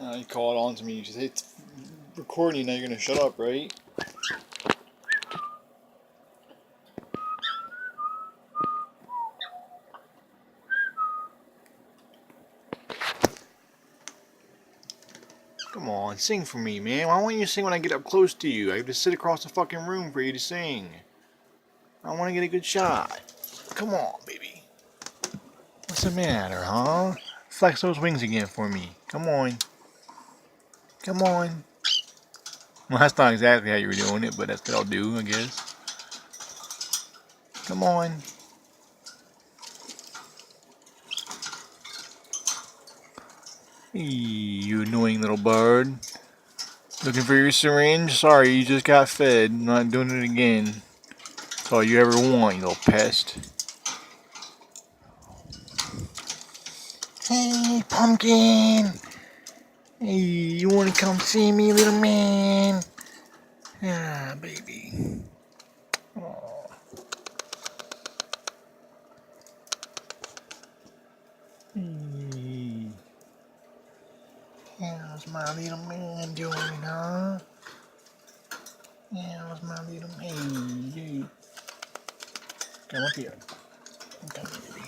You call it on to me. You just hit recording. Now you're gonna shut up, right? Come on, sing for me, man. Why won't you sing when I get up close to you? I have to sit across the fucking room for you to sing. I want to get a good shot. Come on, baby. What's the matter, huh? Flex those wings again for me. Come on. Come on. Well, that's not exactly how you were doing it, but that's what I'll do, I guess. Come on. You annoying little bird. Looking for your syringe? Sorry, you just got fed. I'm not doing it again. That's all you ever want, you little pest. Hey, pumpkin! Hey, you wanna come see me, little man? Ah, baby. Oh. Hey. How's my little man doing, huh? How's my little man? Hey. Come up here. Come here, baby.